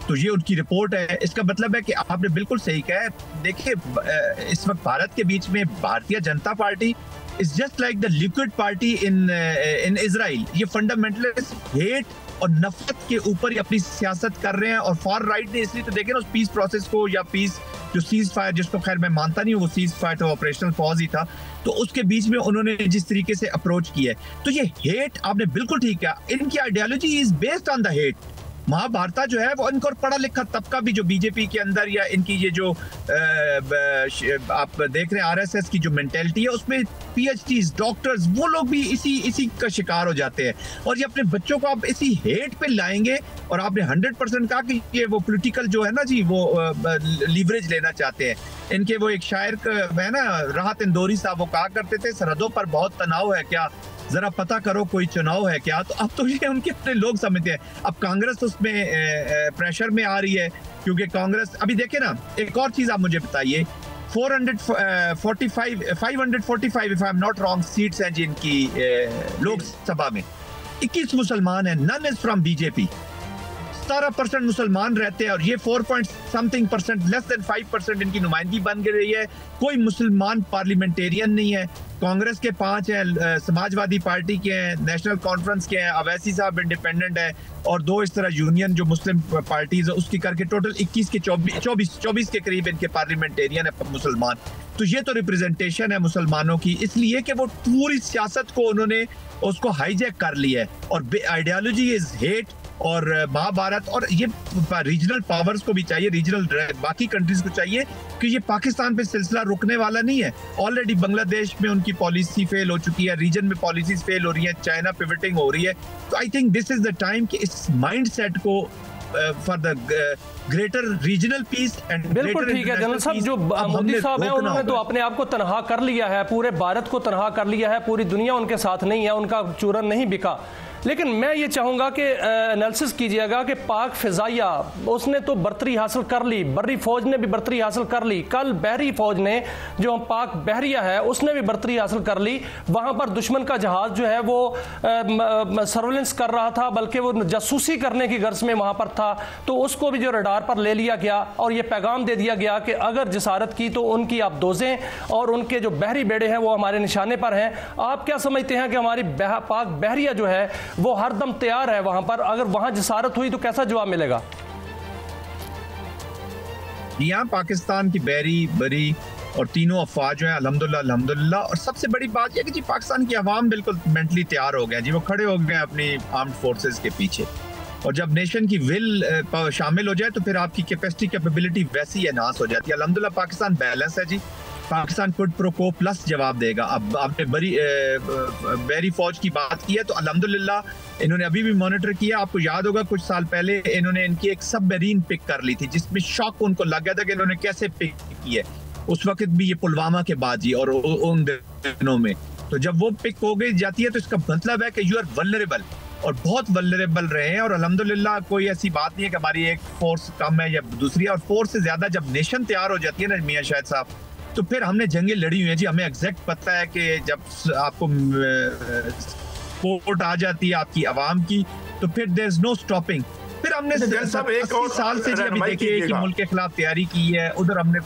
तो ये उनकी रिपोर्ट है। इसका मतलब है कि आपने बिल्कुल सही कहा है। देखिए इस वक्त भारत के बीच में Bharatiya Janata party is just like the liquid party in Israel. ये फंडामेंटलिस्ट हेट और नफरत के ऊपर ही अपनी सियासत कर रहे हैं, और फॉर राइट ने इसलिए तो देखे ना उस पीस प्रोसेस को, या पीस जो सीज फायर, जिसको खैर मैं मानता नहीं हूँ वो सीज फायर तो ऑपरेशनल पॉज ही था, तो उसके बीच में उन्होंने जिस तरीके से अप्रोच किया है, तो ये हेट आपने बिल्कुल ठीक कहा, इनकी ideology is based on the hate. Mahabharat जो है वो इनको पढ़ा लिखा तबका भी जो बीजेपी के अंदर, या इनकी ये जो आप देख रहे हैं आरएसएस की जो मेंटेलिटी है, उसमें पीएचडीज, डॉक्टर्स, वो लोग भी इसी का शिकार हो जाते हैं, और ये अपने बच्चों को आप इसी हेट पे लाएंगे। और आपने 100% कहा कि ये वो पॉलिटिकल जो है ना जी, वो लीवरेज लेना चाहते हैं। इनके वो एक शायर है ना, राहत इंदौरी साहब, वो कहा करते थे सरहदों पर बहुत तनाव है क्या, जरा पता करो कोई चुनाव है क्या। तो अब तो ये उनके अपने लोग समझते हैं। अब कांग्रेस उसमें प्रेशर में आ रही है, क्योंकि कांग्रेस अभी देखे ना, एक और चीज आप मुझे बताइए, 545 if I am not wrong seats हैं जिनकी लोकसभा में, 21 मुसलमान हैं, नन इज फ्रॉम बीजेपी। 17% मुसलमान रहते हैं और ये 4.something%, लेस देन 5% इनकी नुमाइंदगी बन गई है। कोई मुसलमान पार्लियामेंटेरियन नहीं है। कांग्रेस के 5 हैं, समाजवादी पार्टी के हैं, नेशनल कॉन्फ्रेंस के हैं, अवैसी साहब इंडिपेंडेंट है, और 2 इस तरह यूनियन जो मुस्लिम पार्टीज है उसकी करके टोटल 21 के 24 के करीब इनके पार्लियामेंटेरियन है मुसलमान। तो ये तो रिप्रेजेंटेशन है मुसलमानों की, इसलिए कि वो पूरी सियासत को उन्होंने उसको हाईजैक कर लिया है, और आइडियोलॉजी इज हेट और महाभारत, और ये रीजनल पावर्स को भी चाहिए, रीजनल बाकी कंट्रीज को चाहिए कि ये पाकिस्तान पे सिलसिला रुकने वाला नहीं है। ऑलरेडी बांग्लादेश में उनकी पॉलिसी फेल हो चुकी है, रीजन में पॉलिसीज फेल हो रही है, चाइना पिवटिंग हो रही है। तो I think this is the time कि इस माइंडसेट को for the greater regional piece and बिल्कुल ठीक है जनरल साहब, जो मोदी साहब हैं उन्होंने तो अपने आप को तनहा कर लिया है, पूरे भारत को तनहा कर लिया है, पूरी दुनिया उनके साथ नहीं है, उनका चूरन नहीं बिका। लेकिन मैं ये चाहूँगा कि एनालिसिस कीजिएगा कि पाक फिजाइया उसने तो बर्तरी हासिल कर ली, बर्री फौज ने भी बर्तरी हासिल कर ली, कल बहरी फौज ने जो पाक बहरिया है उसने भी बर्तरी हासिल कर ली। वहाँ पर दुश्मन का जहाज़ जो है वो सर्वेलेंस कर रहा था, बल्कि वो जासूसी करने की गर्ज में वहाँ पर था, तो उसको भी जो रडार पर ले लिया गया और ये पैगाम दे दिया गया कि अगर जिसारत की तो उनकी आप दोजें और उनके जो बहरी बेड़े हैं वो हमारे निशाने पर हैं। आप क्या समझते हैं कि हमारी पाक बहरिया जो है वो हरदम तैयार है वहां पर, अगर वहां जिसारत हुई तो कैसा जवाब मिलेगा? यहाँ पाकिस्तान की बहरी बरी और तीनों अफवाज जो है अल्हम्दुलिल्लाह, और सबसे बड़ी बात यह कि जी पाकिस्तान की अवाम बिल्कुल मेंटली तैयार हो गए जी, वो खड़े हो गए अपनी आर्म्ड फोर्सेस के पीछे, और जब नेशन की विल शामिल हो जाए तो फिर आपकी कैपेसिटी कैपेबिलिटी वैसी एनहांस हो जाती है। अल्हम्दुलिल्लाह पाकिस्तान बैलेंस है जी, पाकिस्तान कुड प्रो को प्लस जवाब देगा। अब आपने बहरी फौज की बात की है तो अल्हम्दुलिल्लाह इन्होंने अभी भी मॉनिटर किया। आपको याद होगा कुछ साल पहले इन्होंने इनकी एक सबमरीन पिक कर ली थी, जिसमें शॉक उनको लग गया था कि इन्होंने कैसे पिक की है, उस वक्त भी ये पुलवामा के बाद जी और उन दिनों में। तो जब वो पिक हो गई जाती है तो इसका मतलब है कि यू आर वल्नरेबल, और बहुत वल्नरेबल रहे हैं। और अल्हम्दुलिल्लाह कोई ऐसी बात नहीं है कि हमारी एक फोर्स कम है या दूसरी, और फोर्स से ज्यादा जब नेशन तैयार हो जाती है ना मियां शाहिद साहब, तो फिर हमने जंगें लड़ी हुई हैं जी, हमें एग्जैक्ट पता है कि जब आपको सपोर्ट आ जाती है आपकी आवाम की तो फिर देयर इज नो स्टॉपिंग। फिर हमने 80 साल से अभी देखिए कि मुल्क के खिलाफ तैयारी की है, उधर हमने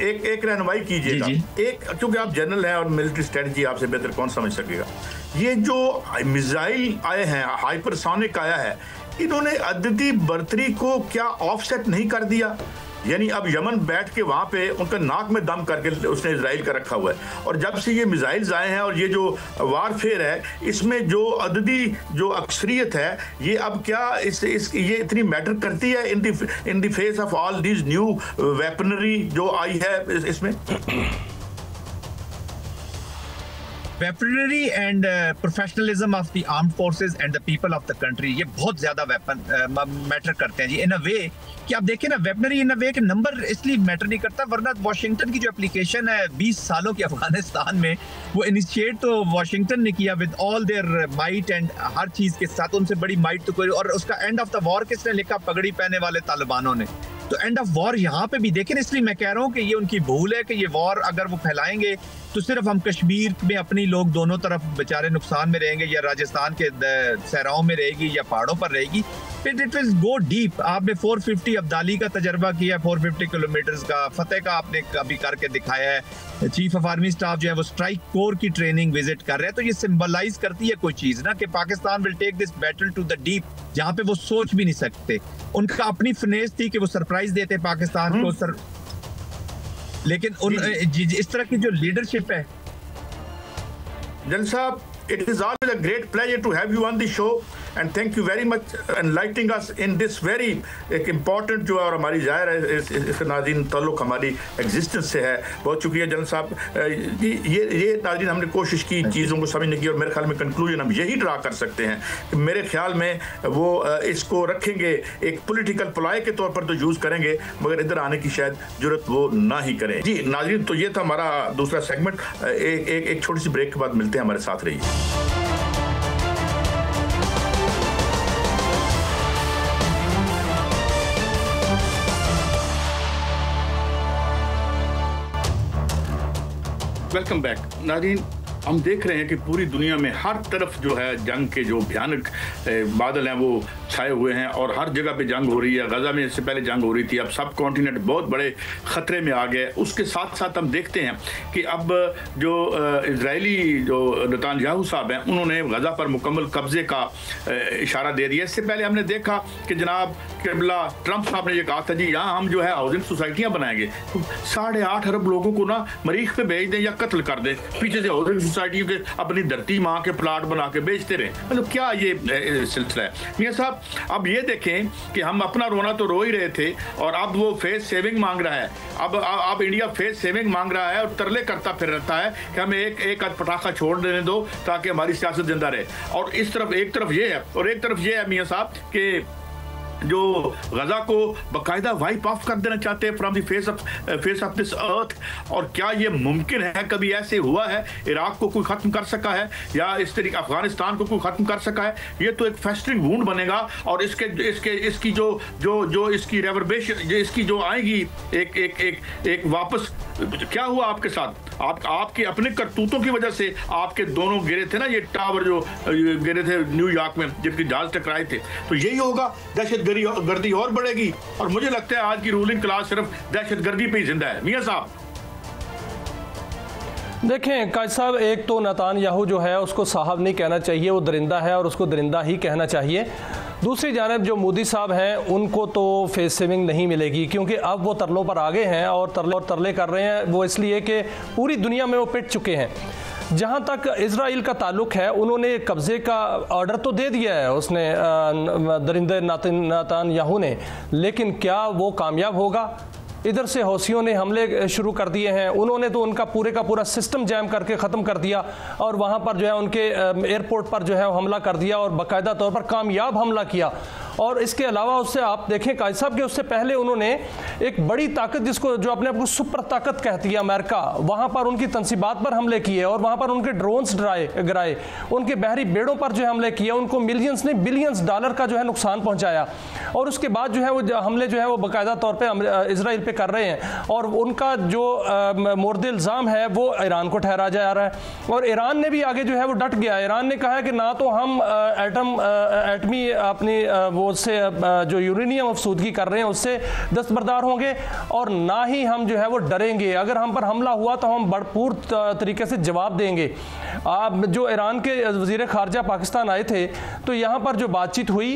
एक रहनुमाई कीजिएगा। एक क्योंकि आप जनरल हैं और मिलिट्री स्ट्रेटजी आपसे बेहतर कौन समझ सकेगा। ये जो मिसाइल आए हैं, हाइपरसोनिक आया है, इन्होंने अददी बर्तरी को क्या ऑफसेट नहीं कर दिया? यानी अब यमन बैठ के वहाँ पे उनका नाक में दम करके उसने इजराइल का रखा हुआ है, और जब से ये मिसाइल्स आए हैं और ये जो वारफेयर है इसमें जो अददी जो अक्सरियत है, ये अब क्या ये इतनी मैटर करती है in the face of all these new weaponry जो आई है इसमें? Weaponry and professionalism of the armed forces and the people of the country, ये बहुत ज्यादा मैटर करते हैं जी, इन अ वे कि आप देखें ना, वेपनरी इन अ वे के नंबर इसलिए मैटर नहीं करता, वरना वाशिंगटन की जो एप्लीकेशन है 20 सालों की अफगानिस्तान में, वो इनिशिएट तो वाशिंगटन ने किया with all their might and हर चीज के साथ, उनसे बड़ी माइट तो कोई, और उसका एंड ऑफ द वॉर किसने लिखा? पगड़ी पहने वाले तालिबानों ने। तो एंड ऑफ वॉर यहाँ पे भी देखें, इसलिए मैं कह रहा हूँ कि ये उनकी भूल है कि ये वॉर अगर वो फैलाएंगे तो सिर्फ हम कश्मीर में अपनी लोग दोनों तरफ बेचारे नुकसान में रहेंगे, या राजस्थान के सहराओं में रहेगी, या पहाड़ों पर रहेगी, फिर इट विल गो डीप। आपने 450 अब्दाली का तजर्बा किया, 450 किलोमीटर का, फतेह का आपने अभी करके दिखाया है। चीफ ऑफ आर्मी स्टाफ जो है वो स्ट्राइक कोर की ट्रेनिंग विजिट कर रहे हैं, तो ये सिंबलाइज करती है कोई चीज ना कि Pakistan will take this battle to the deep, जहाँ पे वो सोच भी नहीं सकते। उनका अपनी फिनेस थी कि वो सरप्राइज देते पाकिस्तान को, लेकिन उन इस तरह की जो लीडरशिप है। जन साहब, it is always a great pleasure to have you on the show and thank you very much enlightening us in this very एक important जो और हमारी जाहिर है इस नाज़रीन ताल्लुक हमारी एग्जिस्टेंस से है। बहुत शुक्रिया जनरल साहब। ये नाज़रीन हमने कोशिश की चीज़ों को समझने की, और मेरे ख्याल में कंक्लूजन हम यही ड्रा कर सकते हैं कि मेरे ख्याल में वो इसको रखेंगे एक पॉलिटिकल प्लाई के तौर पर तो यूज़ करेंगे, मगर इधर आने की शायद जरूरत वो ना ही करें। जी नाज़रीन, तो ये था हमारा दूसरा सेगमेंट। एक छोटी सी ब्रेक के बाद मिलते हैं, हमारे साथ रहिए। वेलकम बैक नाज़रीन। हम देख रहे हैं कि पूरी दुनिया में हर तरफ जो है जंग के जो भयानक बादल हैं वो छाए हुए हैं और हर जगह पे जंग हो रही है। गजा में इससे पहले जंग हो रही थी, अब सब कॉन्टिनेंट बहुत बड़े खतरे में आ गए। उसके साथ साथ हम देखते हैं कि अब जो इजरायली जो नेतन्याहू साहब हैं उन्होंने गजा पर मुकम्मल कब्जे का इशारा दे दिया। इससे पहले हमने देखा कि जनाब किबला ट्रंप साहब ने ये कहा था जी यहाँ हम जो है हाउसिंग सोसाइटियाँ बनाएंगे, तो 8.5 अरब लोगों को ना मरीख पे भेज दें या कत्ल कर दें, पीछे से हाउसिंग सोसाइटियों के अपनी धरती माँ के प्लाट बना के बेचते रहे। मतलब क्या ये सिलसिला है मियाँ साहब? अब ये देखें कि हम अपना रोना तो रो ही रहे थे और अब वो फेस सेविंग मांग रहा है। अब इंडिया फेस सेविंग मांग रहा है और तरले करता फिर रहता है कि हमें एक आध पटाखा छोड़ देने दो ताकि हमारी सियासत जिंदा रहे। और इस तरफ एक तरफ ये है और एक तरफ ये है मियाँ साहब कि जो गजा को बाकायदा वाइप ऑफ कर देना चाहते हैं from the face of this earth. और क्या ये मुमकिन है? कभी ऐसे हुआ है इराक को कोई खत्म कर सका है या इस तरीके अफगानिस्तान को कोई खत्म कर सका है? ये तो एक फेस्टिंग वूंड बनेगा और इसकी जो इसकी रेवरबेशन इसकी जो आएगी एक वापस। क्या हुआ आपके साथ? आपके अपने करतूतों की वजह से आपके दोनों गिरे थे ना, ये टावर जो गिरे थे न्यूयॉर्क में जबकि जहाज टकराए थे। तो यही होगा, दहशतगर्दी और बढ़ेगी। और मुझे लगता है आज की रूलिंग क्लास सिर्फ दहशतगर्दी पे ही जिंदा है। मियां साहब देखें काज साहब, एक तो नेतन्याहू जो है उसको साहब नहीं कहना चाहिए, वो दरिंदा है और उसको दरिंदा ही कहना चाहिए। दूसरी जानब जो मोदी साहब हैं उनको तो फेस सेविंग नहीं मिलेगी क्योंकि अब वो तरलों पर आ गए हैं और तरले कर रहे हैं। वो इसलिए कि पूरी दुनिया में वो पिट चुके हैं। जहाँ तक इजराइल का ताल्लुक है, उन्होंने कब्ज़े का ऑर्डर तो दे दिया है उसने दरिंदे नेतन्याहू ने, लेकिन क्या वो कामयाब होगा? इधर से हौसियों ने हमले शुरू कर दिए हैं, उन्होंने तो उनका पूरे का पूरा सिस्टम जैम करके ख़त्म कर दिया और वहाँ पर जो है उनके एयरपोर्ट पर जो है हमला कर दिया और बाकायदा तौर पर कामयाब हमला किया। और इसके अलावा उससे आप देखें काजी साहब कि उससे पहले उन्होंने एक बड़ी ताकत जिसको जो अपने आप को सुपर ताकत कहती है अमेरिका, वहाँ पर उनकी तनसीबात पर हमले किए और वहाँ पर उनके ड्रोन्स गिराए, उनके बहरी बेड़ों पर जो हमले किए, उनको मिलियंस नहीं बिलियंस डॉलर का जो है नुकसान पहुँचाया। और उसके बाद जो है वो हमले जो है वो बाकायदा तौर पर इसराइल पे कर रहे हैं और उनका जो मोर्द इल्ज़ाम है वो ईरान को ठहरा जा रहा है। और ईरान ने भी आगे जो है वो डट गया। ईरान ने कहा है कि ना तो हम एटमी अपनी उससे जो यूरेनियम अफसूदगी कर रहे हैं उससे दस्तबरदार होंगे और ना ही हम जो है वो डरेंगे। अगर हम पर हमला हुआ तो हम भरपूर तरीके से जवाब देंगे। जो ईरान के वज़ीर ख़ारजा पाकिस्तान आए थे तो यहाँ पर जो बातचीत हुई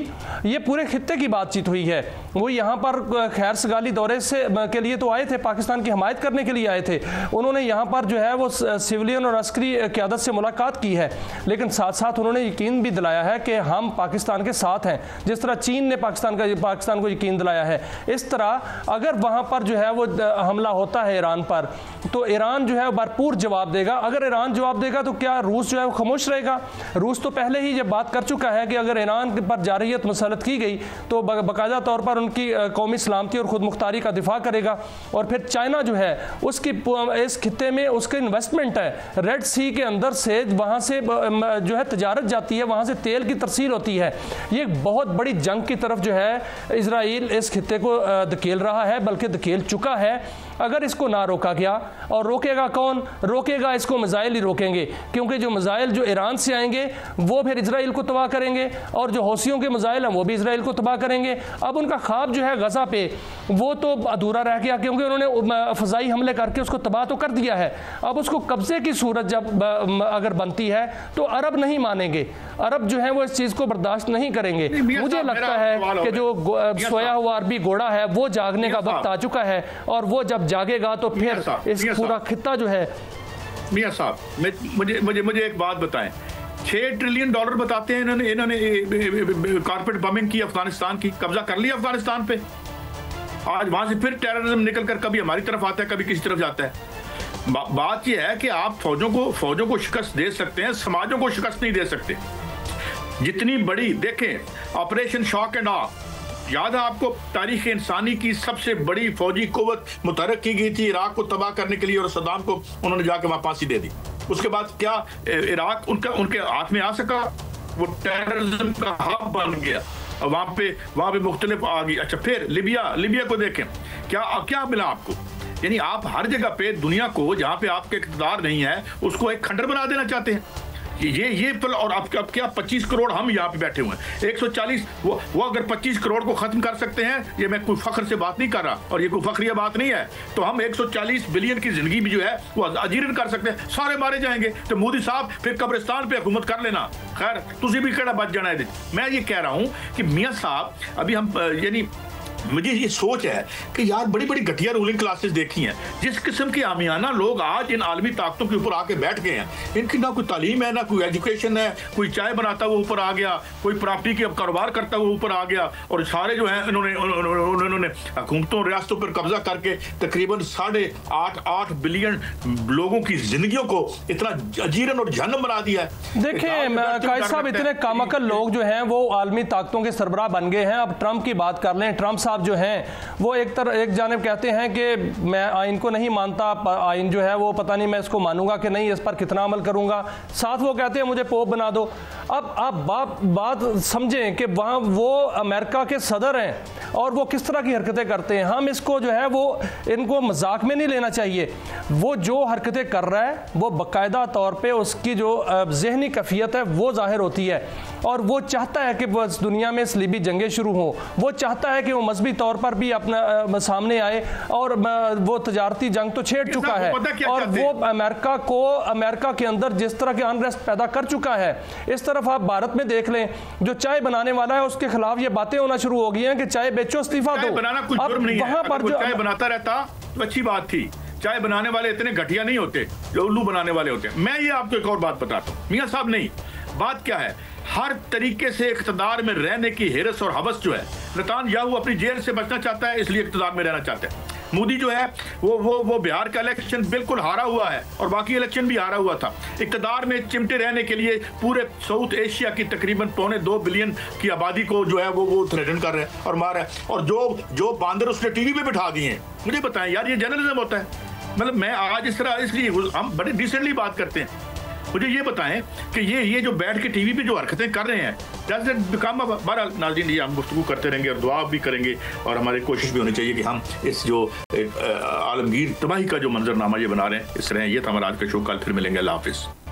ये पूरे खित्ते की बातचीत हुई है। वो यहाँ पर खैर सगाली दौरे के लिए तो आए थे, पाकिस्तान की हमायत करने के लिए आए थे। उन्होंने यहाँ पर जो है वो सिविलियन और अस्करी क़यादत से मुलाकात की है, लेकिन साथ साथ उन्होंने यकीन भी दिलाया है कि हम पाकिस्तान के साथ हैं। जिस तरह चीन ने पाकिस्तान को यकीन दिलाया है, इस तरह अगर वहाँ पर जो है वो हमला होता है ईरान पर तो ईरान जो है भरपूर जवाब देगा। अगर ईरान जवाब देगा तो क्या रूस जो है वो खामोश रहेगा? रूस तो पहले ही ये बात कर चुका है कि अगर ईरान पर जारहियत मुसलत की गई तो बाकायदा तौर पर उनकी कौमी सलामती और खुद मुख्तारी का दिफा करेगा। और फिर चाइना जो है उसकी इस खित्ते में उसके इन्वेस्टमेंट है, रेड सी के अंदर से वहाँ से जो है तजारत जाती है, वहाँ से तेल की तरसील होती है। ये बहुत बड़ी जंग की तरफ जो है इजराइल इस खित्ते को धकेल रहा है, बल्कि धकेल चुका है। अगर इसको ना रोका गया, और रोकेगा कौन? रोकेगा इसको मिसाइल ही रोकेंगे, क्योंकि जो मिसाइल जो ईरान से आएंगे वो फिर इजराइल को तबाह करेंगे और जो हौसियों के मिसाइल हैं वो भी इजराइल को तबाह करेंगे। अब उनका ख्वाब जो है गजा पे वो तो अधूरा रह गया क्योंकि उन्होंने फ़ज़ाई हमले करके उसको तबाह तो कर दिया है। अब उसको कब्जे की सूरत जब अगर बनती है तो अरब नहीं मानेंगे, अरब जो है वो इस चीज़ को बर्दाश्त नहीं करेंगे। मुझे लगता है कि जो सोया हुआ अरबी घोड़ा है वो जागने का वक्त आ चुका है और वो जब जागेगा तो फिर इस पूरा खित्ता जो है। मियां साहब मुझे एक बात बताएं, $6 ट्रिलियन बताते हैं इन्होंने कारपेट बमिंग की अफगानिस्तान की, कब्जा कर लिया अफगानिस्तान पे। आज वहां से फिर टेररिज्म निकल कर कभी हमारी तरफ आता है, कभी किसी तरफ जाता है। बात यह है कि आप फौजों को शिकस्त दे सकते हैं, समाजों को शिकस्त नहीं दे सकते। जितनी बड़ी देखें ऑपरेशन शॉक एंड ऑफ, याद है आपको तारीख इंसानी की सबसे बड़ी फौजी कुव्वत मुतहर्रिक की गई थी इराक को तबाह करने के लिए और सद्दाम को उन्होंने जाकर वहां फांसी दे दी। उसके बाद क्या इराक उनके हाथ में आ सका? वो टेररिज्म का हब बन गया, वहां पे मुख्तलिफ आ गई। अच्छा, फिर लिबिया को देखें, क्या मिला आपको? यानी आप हर जगह पे दुनिया को जहां पे आपके इक़्तिदार नहीं है उसको एक खंडर बना देना चाहते हैं। ये और अब क्या 25 करोड़ हम यहाँ पे बैठे हुए हैं, 140 वो अगर 25 करोड़ को खत्म कर सकते हैं, ये मैं कोई फख्र से बात नहीं कर रहा और ये कोई फख्रिया बात नहीं है, तो हम 140 बिलियन की जिंदगी भी जो है वो अजीरन कर सकते हैं। सारे मारे जाएंगे तो मोदी साहब फिर कब्रिस्तान पे हुकूमत कर लेना, खैर तुझे भी केड़ा बच जाना है। मैं ये कह रहा हूं कि मियां साहब अभी हम यानी मुझे ये सोच है कि यार बड़ी बड़ी घटिया रूलिंग क्लासेस देखी हैं, जिस किस्म के आमियाना लोग आज इन आलमी ताकतों के ऊपर आके बैठ गए हैं, इनकी ना कोई तालीम है ना कोई एजुकेशन है, कोई चाय बनाता हुआ ऊपर आ गया, कोई प्रॉपर्टी के कारोबार करता हुआ ऊपर आ गया, और सारे जो है इन्होंने हुकूमतों रियासतों पर कब्जा करके तकरीबन 8.5 बिलियन लोगों की जिंदगियों को इतना अजीरन और जहन्नम बना दिया है। देखिए कायद साहब, इतने कामकल लोग जो हैं वो आलमी ताकतों के सरबराह बन गए हैं। अब ट्रंप की बात कर लें, ट्रंप साहब जो हैं वो एक जानिब कहते हैं कि मैं आइन को नहीं मानता, आइन जो है वो पता नहीं मैं इसको मानूंगा कि नहीं, इस पर कितना अमल करूंगा, साथ वो कहते हैं मुझे पोप बना दो। अब आप बात समझें कि वहाँ वो अमेरिका के सदर हैं और वो किस तरह की हरकतें करते हैं। हम इसको जो है वो इनको मजाक में नहीं लेना चाहिए। वो जो हरकतें कर रहा है वो बाकायदा तौर पर उसकी जो जहनी कैफियत है वो जाहिर होती है, और वो चाहता है कि बस दुनिया में सलीबी जंगें शुरू हों, वो चाहता है कि वो मजहबी तौर पर भी अपना सामने आए, और वो तजारती जंग तो छेड़ चुका है, और वो अमेरिका के अंदर जिस तरह के अनरेस्ट पैदा कर चुका है। इस तरफ आप भारत में देख लें, जो चाय बनाने वाला है उसके खिलाफ ये बातें होना शुरू हो गई हैं कि चाय बेचो, इस्तीफा दो। वहां पर जो चाय बनाता रहता तो अच्छी बात थी, चाय बनाने वाले इतने घटिया नहीं होते जो उल्लू बनाने वाले होते हैं। मैं ये आपको एक और बात बताता हूं मियां साहब, नहीं बात क्या है, हर तरीके से इख्तिदार में रहने की हिरस और हवस जो है, नेतान्याहू अपनी जेल से बचना चाहता है इसलिए इख्तिदार में रहना चाहता है। मोदी जो है वो बिहार का इलेक्शन बिल्कुल हारा हुआ है और बाकी इलेक्शन भी हारा हुआ था। इख्तिदार में चिमटे रहने के लिए पूरे साउथ एशिया की तकरीबन 2.25 बिलियन की आबादी को जो है वो थ्रेटन कर रहे हैं और मार रहे हैं, और जो बांदर उसने टीवी पे बिठा दिए हैं। मुझे बताएं यार, ये जर्नलिज्म होता है? मतलब मैं आज इस तरह, इसलिए हम बड़े डिसेंटली बात करते हैं। मुझे ये बताएं कि ये जो बैठ के टीवी पे जो हरकतें कर रहे हैं, बहरहाल नाज़रीन ये हम गुफ्तगू करते रहेंगे और दुआ भी करेंगे, और हमारी कोशिश भी होनी चाहिए कि हम इस जो आलमगीर तबाही का जो मंजरनामा ये बना रहे हैं इस तरह। ये था हमारा आज का शो, कल फिर मिलेंगे। अल्लाह हाफिज़।